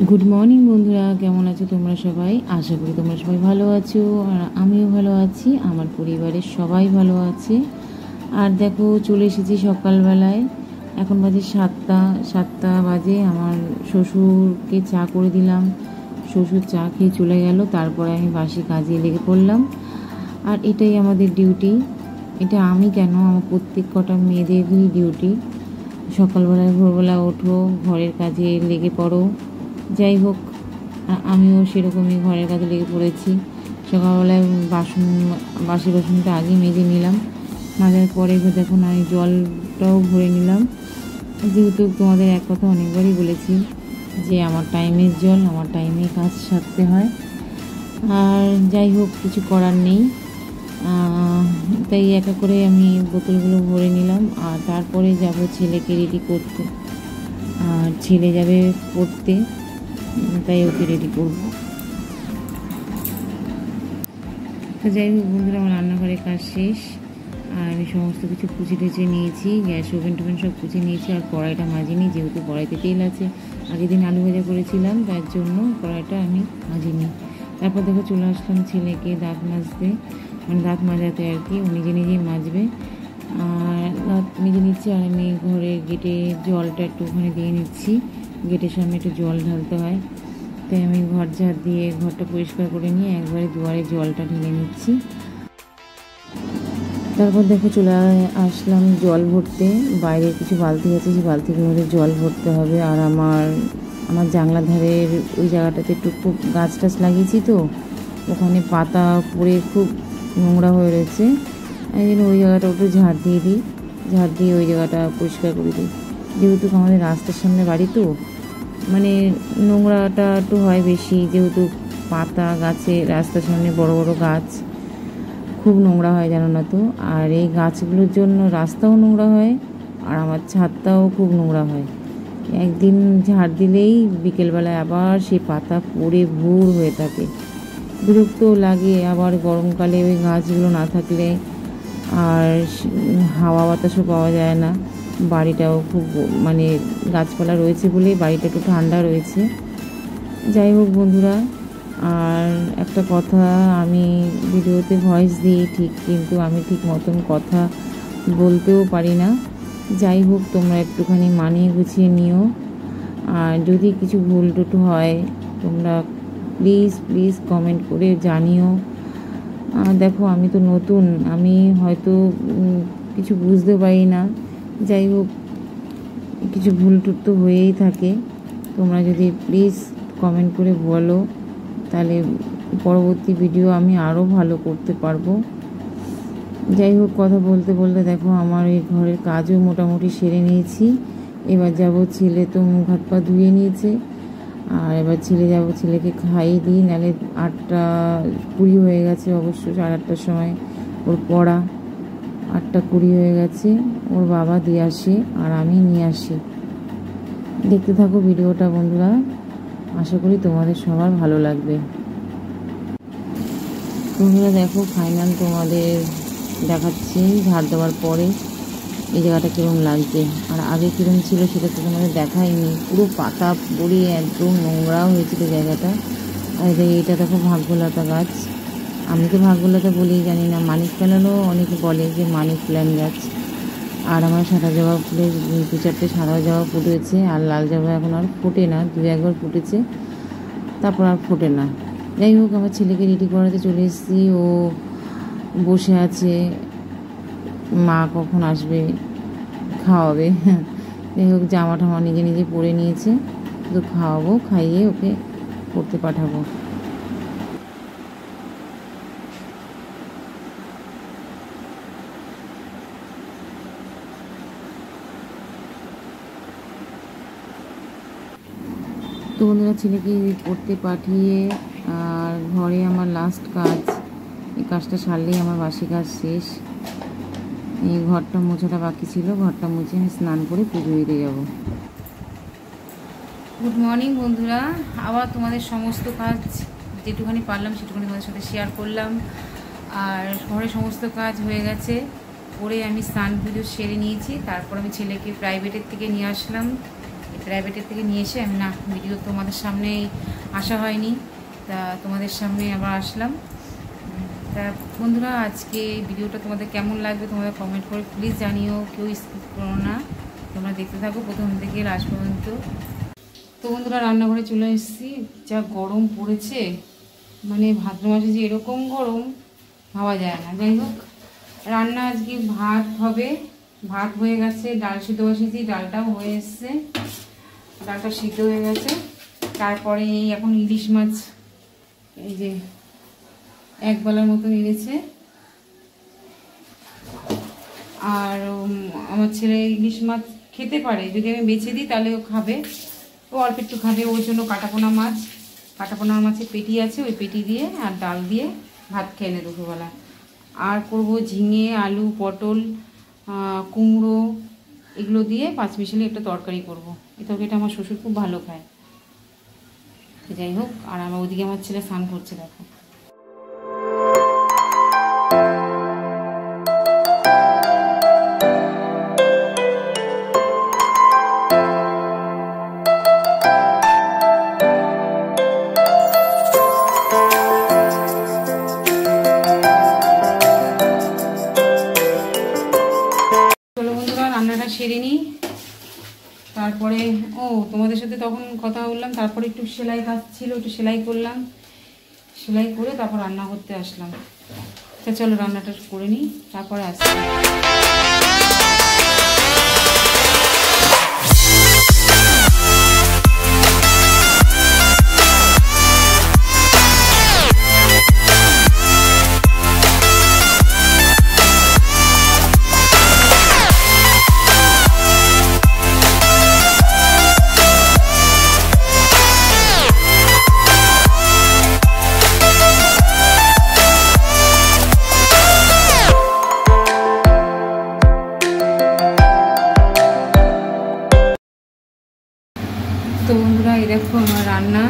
Good morning বন্ধুরা, কেমন আছো তোমরা সবাই? আশা করি তোমরা সবাই ভালো আছো আর আমিও ভালো আছি, আমার পরিবারের সবাই ভালো আছে। আর দেখো চলে এসেছি সকালবেলায়, এখন বাজে 7টা বাজে। আমার শ্বশুরকে চা করে দিলাম, শ্বশুর চা খেয়ে চলে গেল, তারপরে আমি বাসি কাজে লেগে পড়লাম। আর এটাই আমাদের ডিউটি, এটা আমি কেন, আমার প্রত্যেক কটা মেয়েদেরই ডিউটি। সকালবেলায় ভোরবেলা ওঠো, ঘরের কাজে লেগে পড়ো। যাই হোক, আমিও সেরকমই ঘরের কাজে লেগে পড়েছি। সকালবেলায় বাসি বাসনটা আগে মেজে নিলাম, মাজার পরে দেখুন আমি জলটাও ভরে নিলাম। যেহেতু তোমাদের এক কথা অনেকবারই বলেছি যে আমার টাইমের জল, আমার টাইমে কাজ সারতে হয়। আর যাই হোক, কিছু করার নেই, তাই একা করে আমি বোতলগুলো ভরে নিলাম। আর তারপরে যাব ছেলেকে রেডি করতে, আর ছেলে যাবে পড়তে, তাই ওকে রেডি করব। তো যাই হোক বন্ধুরা, আমার রান্নাঘরের কাজ শেষ, আর আমি সমস্ত কিছু কুচে নিয়েছি, গ্যাস ওভেন টোভেন সব কুচে নিয়েছি। আর কড়াইটা মাজিনি, যেহেতু কড়াইতে তেল আছে, আগের দিন আলু ভাজা করেছিলাম, তার জন্য কড়াইটা আমি মাজিনি। তারপর দেখো চলে আসলাম ছেলেকে দাঁত মাজতে, মানে দাঁত মাজাতে আর কি, ও নিজে নিজেই মাজবে। আর দাঁত মেজে নিচ্ছি, আর আমি ঘরে গেটে জলটা একটু ওখানে দিয়ে নিচ্ছি, গেটের সামনে একটু জল ঢালতে হয়, তাই আমি ঘর ঝাড় দিয়ে ঘরটা পরিষ্কার করে নিয়ে একবারে দুয়ারে জলটা ঢেলে নিচ্ছি। তারপর দেখো চলে আসলাম জল ভরতে, বাইরে কিছু বালতি আছে, সেই বালতির মধ্যে জল ভরতে হবে। আর আমার জানলার ধারের ওই জায়গাটাতে একটু খুব গাছ টাছ লাগিয়েছি, তো ওখানে পাতা পড়ে খুব নোংরা হয়ে রয়েছে, এই জন্য ওই জায়গাটা একটু ঝাড় দিয়ে দিই, ঝাড় দিয়ে ওই জায়গাটা পরিষ্কার করে দিই। যেহেতু আমাদের রাস্তার সামনে বাড়ি, তো মানে নোংরাটা একটু হয় বেশি, যেহেতু পাতা গাছে রাস্তার সামনে বড় বড় গাছ, খুব নোংরা হয় জানো না তো। আর এই গাছগুলোর জন্য রাস্তাও নোংরা হয়, আর আমার ছাদটাও খুব নোংরা হয়। একদিন ঝাড় দিলেই বিকেলবেলায় আবার সেই পাতা পড়ে ভুর হয়ে থাকে, বিরক্তও লাগে। আবার গরমকালে ওই গাছগুলো না থাকলে আর হাওয়া বাতাসও পাওয়া যায় না। বাড়িটাও খুব মানে গাছপালা রয়েছে বলে বাড়িটা একটু ঠান্ডা রয়েছে। যাই হোক বন্ধুরা, আর একটা কথা, আমি ভিডিওতে ভয়েস দিই ঠিক, কিন্তু আমি ঠিক মতন কথা বলতেও পারি না। যাই হোক, তোমরা একটুখানি মানিয়ে গুছিয়ে নিও, আর যদি কিছু ভুল টুটু হয় তোমরা প্লিজ প্লিজ কমেন্ট করে জানিও। দেখো আমি তো নতুন, আমি হয়তো কিছু বুঝতে পারি না। যাই হোক, কিছু ভুল টুট তো হয়েই থাকে, তোমরা যদি প্লিজ কমেন্ট করে বলো, তাহলে পরবর্তী ভিডিও আমি আরও ভালো করতে পারবো। যাই হোক, কথা বলতে বলতে দেখো আমার এই ঘরের কাজও মোটামুটি সেরে নিয়েছি। এবার যাব, ছেলে তো মুখ হাত পা ধুয়ে নিয়েছে, আর এবার ছেলেকে খাইয়ে দিই, নাহলে 8টা 20 হয়ে গেছে, অবশ্য 8:30টার সময় ওর পড়া, 8টা 20 হয়ে গেছে। ওর বাবা দিয়ে আসে আর আমি নিয়ে আসি। দেখতে থাকো ভিডিওটা বন্ধুরা, আশা করি তোমাদের সবার ভালো লাগবে। বন্ধুরা দেখো, ফাইনাল তোমাদের দেখাচ্ছি ঝাড় দেওয়ার পরে এই জায়গাটা কীরকম লাগছে, আর আগে কীরকম ছিল সেটা তো তোমাদের দেখাইনি। পুরো পাতা পড়ে একদম নোংরা হয়েছিল জায়গাটা। আর এইটা দেখো ভাগ্যলতা গাছ, আমি তো ভাগ্যলতা বলেই জানি না, মানিক প্ল্যান্টও অনেকে বলে যে মানিক প্ল্যান্ট গাছ। আর আমার সাদা জবা ফুলের 2-4টে সাদা জবা ফুটেছে, আর লাল জবা এখন আর ফোটে না, 2-1বার ফুটেছে, তারপর আর ফোটে না। যাই হোক, আমার ছেলেকে রেডি করাতে চলে এসেছি, ও বসে আছে, মা কখন আসবে খাওয়াবে। যাই হোক, জামা ঠামা নিজে নিজে পরে নিয়েছে, শুধু খাওয়াবো, খাইয়ে ওকে পড়তে পাঠাবো। তো বন্ধুরা, ছেলেকে পড়তে পাঠিয়ে আর ঘরে আমার লাস্ট কাজ, এই কাজটা সারলেই আমার বাসি কাজ শেষ। এই ঘরটা মোছাটা বাকি ছিল, ঘরটা মুছে আমি স্নান করে পুজো দিতে যাব। গুড মর্নিং বন্ধুরা, আবার তোমাদের সমস্ত কাজ যেটুখানি পারলাম সেটুখানি তোমাদের সাথে শেয়ার করলাম। আর ঘরে সমস্ত কাজ হয়ে গেছে, করে আমি স্নান পুজো সেরে নিয়েছি। তারপর আমি ছেলেকে প্রাইভেটের থেকে নিয়ে আসলাম, প্রাইভেটের থেকে নিয়ে এসে আমি না ভিডিও তোমাদের সামনেই আসা হয়নি, তা তোমাদের সামনে আবার আসলাম। তা বন্ধুরা, আজকে ভিডিওটা তোমাদের কেমন লাগবে তোমরা কমেন্ট করে প্লিজ জানিও, কেউ স্কিপ করো না, তোমরা দেখতে থাকো প্রথম থেকে লাস্ট পর্যন্ত। তো বন্ধুরা, রান্নাঘরে চলে এসেছি। যা গরম পড়েছে, মানে ভাদ্র মাসে যে এরকম গরম ভাবা যায় না। যাই হোক, রান্না আজকে ভাত হবে, ভাত হয়ে গেছে, ডাল সিদ্ধ বসিয়েছি, ডালটাও হয়ে এসছে, ডালটা সিদ্ধ হয়ে গেছে। তারপরে এই এখন ইলিশ মাছ, এই যে এক বেলার মতো এনেছে, আর আমার ছেলে ইলিশ মাছ খেতে পারে, যদি আমি বেছে দিই তাহলে ও খাবে, ও অল্প একটু খাবে। ওর জন্য কাটাপোনা মাছের পেটি আছে, ওই পেটি দিয়ে আর ডাল দিয়ে ভাত খেয়ে নে দুপুরবেলা। আর করব ঝিঙে, আলু, পটল, কুমড়ো, এগুলো দিয়ে পাঁচমিশালি একটা তরকারি করব। এই তরকারিটা আমার শ্বশুর খুব ভালো খায়। যাই হোক, আর আমার ওদিকে আমার ছেলে স্নান করছে, দেখো। রান্নাটা সেরে নিই, তারপরে তোমাদের সাথে তখন কথা বললাম, তারপরে একটু সেলাই কাজ ছিল, একটু সেলাই করলাম, সেলাই করে তারপর রান্না করতে আসলাম। তা চলো রান্নাটা করে নিই, তারপরে আসছি। তো বন্ধুরা, এই দেখো আমার রান্না।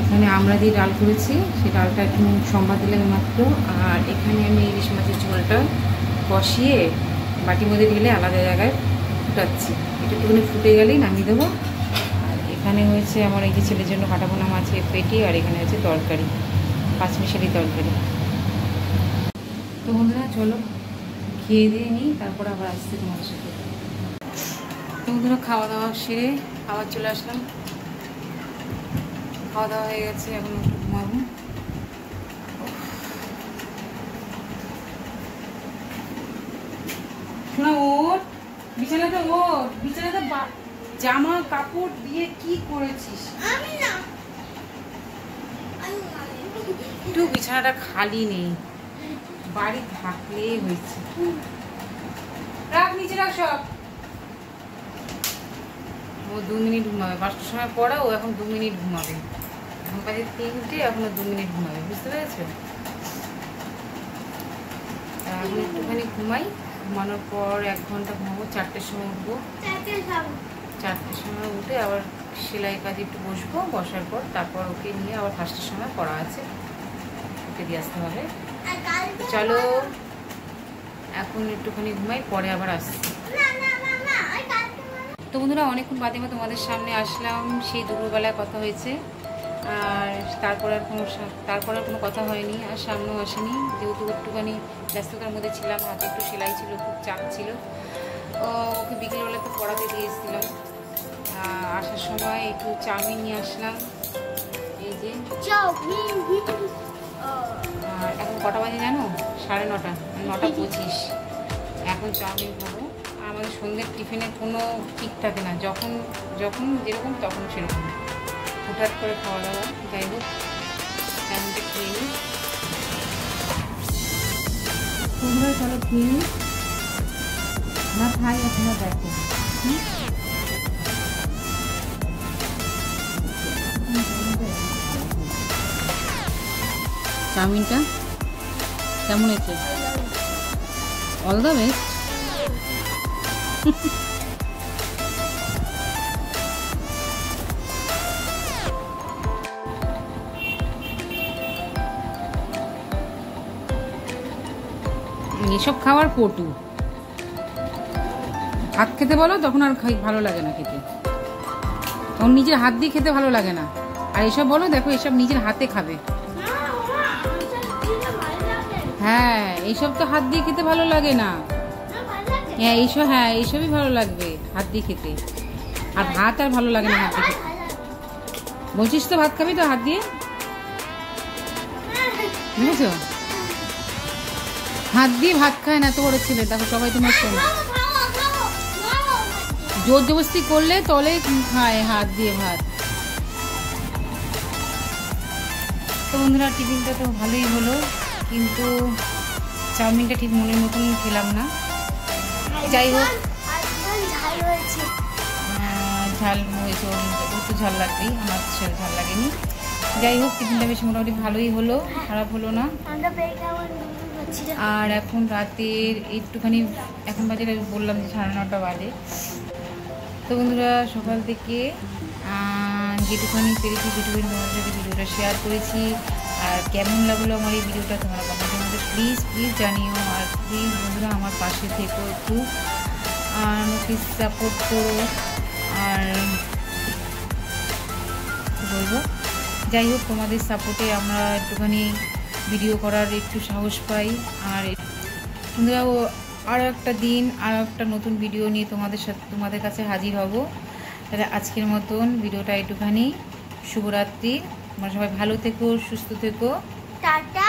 এখানে আমরা দিয়ে ডাল করেছি, সেই ডালটা একটু সম্বাদ দিলাম মাত্র। আর এখানে আমি ইলিশ মাছের ঝোলটা বসিয়ে বাটির মধ্যে ঢেলে আলাদা জায়গায় ফুটাচ্ছি, এটা একটুখানি ফুটে গেলেই নামিয়ে দেবো। আর এখানে হয়েছে আমার এই যে ছেলের জন্য কাটাপোনা মাছের পেটি, আর এখানে হচ্ছে তরকারি, পাঁচমিশালি তরকারি। তো বন্ধুরা চলো খেয়ে দিয়ে নিই, তারপর আবার আসছি তোমাদের সাথে। বন্ধুরা, খাওয়া দাওয়া সেরে আবার চলে আসলাম। খাওয়া দাওয়া হয়ে গেছে, এখন একটু ঘুমাবো। শোনা, ওর বিছানাতে, জামা কাপড় দিয়ে কি করেছিস? একটু বিছানাটা খালি নেই, বাড়ি থাকলেই হয়েছে। রাখ, নিচে রাখ সব। ও 2 মিনিট ঘুমাবে, 5টার সময় পড়া, ও এখন 2 মিনিট ঘুমাবে। এখন বাজে 3টে, এখনো 2 মিনিট ঘুমাবে, বুঝতে পেরেছো? এখন একটুখানি ঘুমাই, ঘুমানোর পর 1 ঘন্টা ঘুমাবো, 4টের সময় উঠবো। 4টের সময় উঠে আবার সেলাই কাজে একটু বসবো, বসার পর তারপর ওকে নিয়ে আবার 5টার সময় পড়া আছে, ওকে দিয়ে আসতে হবে। চলো এখন একটুখানি ঘুমাই, পরে আবার আসছি। তো বন্ধুরা, অনেকক্ষণ বাদে আমি তোমাদের সামনে আসলাম। সেই দুপুরবেলায় কথা হয়েছে, আর তারপর আর কোনো কথা হয়নি, আর সামনেও আসেনি, যেহেতু একটুখানি ব্যস্ততার মধ্যে ছিলাম, হাতে একটু সেলাই ছিল, খুব চাপ ছিল। ওকে বিকেলবেলা তো পড়াতে দিয়ে এসেছিলাম। আসার সময় একটু চাউমিন নিয়ে আসলাম, এই যে। আর এখন কটা বাজে জানো? 9:30, 9:25। এখন চাউমিন খাবো। আমাদের সন্ধ্যের টিফিনের কোনো ঠিক থাকে না, যখন যেরকম তখন সেরকম, হঠাৎ করে খাওয়া দাওয়া। যাই হোক, চাউমিনটা খেয়ে নিই। তোমরা চলো খেয়ে নিই, না খাই আপনারা দেখো। চাউমিনটা কেমন হয়েছে? All the best. এসব খাওয়ার পটু। হাত খেতে বলো, তখন আর ভালো লাগে না খেতে, তখন নিজের হাত দিয়ে খেতে ভালো লাগে না। আর এসব বলো, দেখো এসব নিজের হাতে খাবে। হ্যাঁ, এইসব তো হাত দিয়ে খেতে ভালো লাগে না। হ্যাঁ এইসবই ভালো লাগবে হাত দিয়ে খেতে, আর ভাত আর ভালো লাগে না হাত দিয়ে খেতে। বলছিস তো ভাত খাবি তো হাত দিয়ে, বুঝেছো? হাত দিয়ে ভাত খায় না তো বড় ছেলে, দেখো সবাই তোমার শোনো, জোর জবরদস্তি করলে তলে খায় হাত দিয়ে ভাত। তো বন্ধুরা, টিফিনটা তো ভালোই হলো, কিন্তু চাউমিনটা ঠিক মনের মতন খেলাম না। যাই হোক, ঝাল হয়েছে, একটু ঝাল লাগবেই, আমার ঝাল লাগেনি। যাই হোক, টিফিনটা বেশ মোটামুটি ভালোই হলো, খারাপ হলো না। আর এখন রাতের একটুখানি, এখন বাজে বললাম যে 9:30 বাজে। তো বন্ধুরা, সকাল থেকে যেটুখানি পেরেছি সেটুকুনি তোমাদের সাথে ভিডিওটা শেয়ার করেছি। আর কেমন লাগলো আমার এই ভিডিওটা তোমরা কমেন্টের মধ্যে প্লিজ জানিও। আর প্লিজ বন্ধুরা, আমার পাশে থেকো একটু, আর আমাকে সাপোর্ট করো। আর কী বলবো, যাই হোক, তোমাদের সাপোর্টে আমরা একটুখানি ভিডিও করার একটু সাহস পাই। আর বন্ধুরা, আরও একটা দিন, আরও একটা নতুন ভিডিও নিয়ে তোমাদের কাছে হাজির হব। তাহলে আজকের মতন ভিডিওটা একটুখানি, শুভরাত্রি। তোমরা সবাই ভালো থেকো, সুস্থ থেকো, টাটা।